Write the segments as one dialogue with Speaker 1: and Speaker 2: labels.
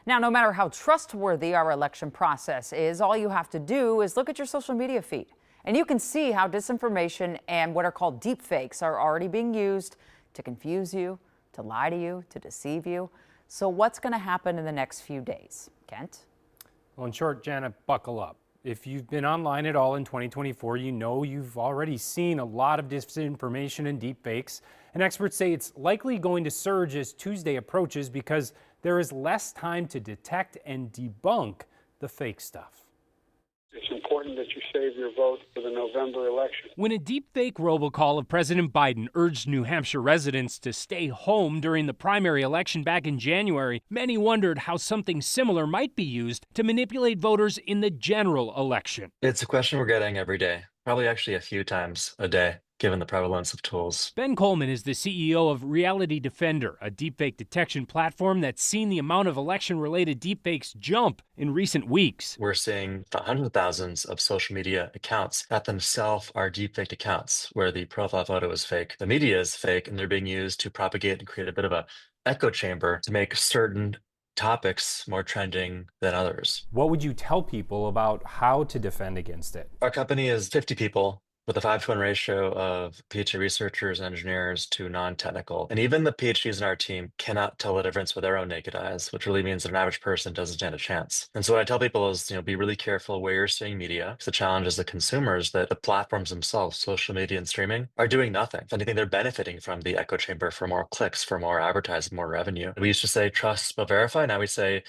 Speaker 1: Now, no matter how trustworthy our election process is, all you have to do is look at your social media feed. And you can see how disinformation and what are called deep fakes are already being used to confuse you, to lie to you, to deceive you. So what's going to happen in the next few days? Kent?
Speaker 2: Well, in short, Janet, buckle up. If you've been online at all in 2024, you know you've already seen a lot of disinformation and deep fakes. And experts say it's likely going to surge as Tuesday approaches because there is less time to detect and debunk the fake stuff.
Speaker 3: It's important that you save your vote for the November election.
Speaker 2: When a deepfake robocall of President Biden urged New Hampshire residents to stay home during the primary election back in January, many wondered how something similar might be used to manipulate voters in the general election.
Speaker 4: It's a question we're getting every day, probably actually a few times a day, given the prevalence of tools.
Speaker 2: Ben Coleman is the CEO of Reality Defender, a deepfake detection platform that's seen the amount of election-related deepfakes jump in recent weeks.
Speaker 4: We're seeing hundreds of thousands of social media accounts that themselves are deepfake accounts, where the profile photo is fake, the media is fake, and they're being used to propagate and create a bit of a echo chamber to make certain topics more trending than others.
Speaker 2: What would you tell people about how to defend against it?
Speaker 4: Our company is 50 people with a 5-to-1 ratio of PhD researchers and engineers to non-technical. And even the PhDs in our team cannot tell the difference with their own naked eyes, which really means that an average person doesn't stand a chance. And so what I tell people is, be really careful where you're seeing media. Because the challenge is the consumers, that the platforms themselves, social media and streaming, are doing nothing. If anything, they're benefiting from the echo chamber for more clicks, for more advertising, more revenue. We used to say trust but verify. Now we say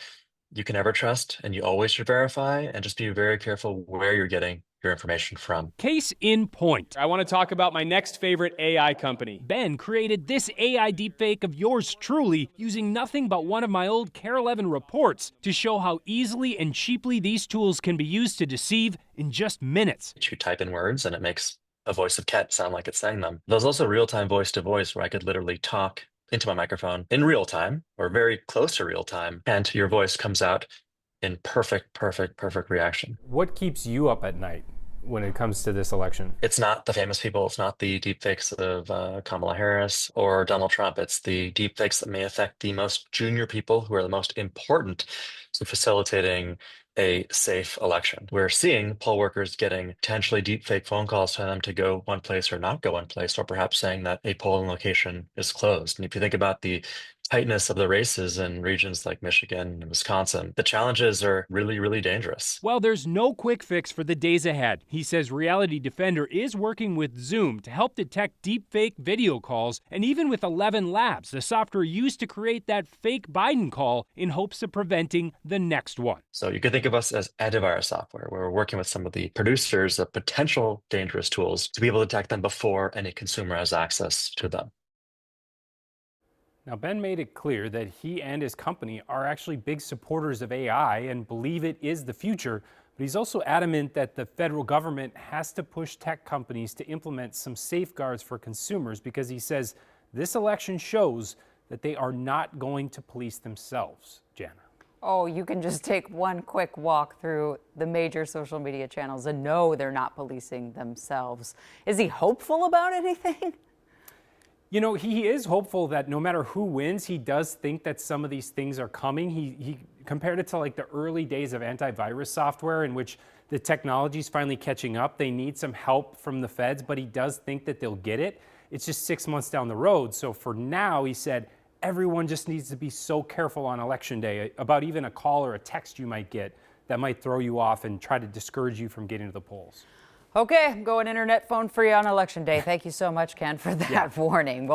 Speaker 4: you can never trust and you always should verify, and just be very careful where you're getting your information from.
Speaker 2: Case in point.
Speaker 5: I want to talk about my next favorite AI company.
Speaker 2: Ben created this AI deepfake of yours truly using nothing but one of my old KARE 11 reports to show how easily and cheaply these tools can be used to deceive in just minutes.
Speaker 4: You type in words and it makes a voice of Ket sound like it's saying them. There's also real-time voice-to-voice where I could literally talk into my microphone in real time or very close to real time, and your voice comes out in perfect reaction.
Speaker 2: What keeps you up at night when it comes to this election?
Speaker 4: It's not the famous people. It's not the deepfakes of Kamala Harris or Donald Trump. It's the deepfakes that may affect the most junior people who are the most important to facilitating a safe election. We're seeing poll workers getting potentially deepfake phone calls telling them to go one place or not go one place, or perhaps saying that a polling location is closed. And if you think about the tightness of the races in regions like Michigan and Wisconsin, the challenges are really dangerous.
Speaker 2: Well, there's no quick fix for the days ahead. He says Reality Defender is working with Zoom to help detect deepfake video calls, and even with 11 Labs, the software used to create that fake Biden call, in hopes of preventing the next one.
Speaker 4: So you could think of us as antivirus software, where we're working with some of the producers of potential dangerous tools to be able to detect them before any consumer has access to them.
Speaker 2: Now, Ben made it clear that he and his company are actually big supporters of AI and believe it is the future, but he's also adamant that the federal government has to push tech companies to implement some safeguards for consumers, because he says this election shows that they are not going to police themselves. Jana.
Speaker 1: Oh, you can just take one quick walk through the major social media channels and know they're not policing themselves. Is he hopeful about anything?
Speaker 2: You know, he is hopeful that no matter who wins, he does think that some of these things are coming. He compared it to like the early days of antivirus software, in which the technology is finally catching up. They need some help from the feds, but he does think that they'll get it. It's just 6 months down the road. So for now, he said, everyone just needs to be so careful on election day about even a call or a text you might get that might throw you off and try to discourage you from getting to the polls.
Speaker 1: Okay, going internet phone free on election day. Thank you so much, Ken, for that warning. Well,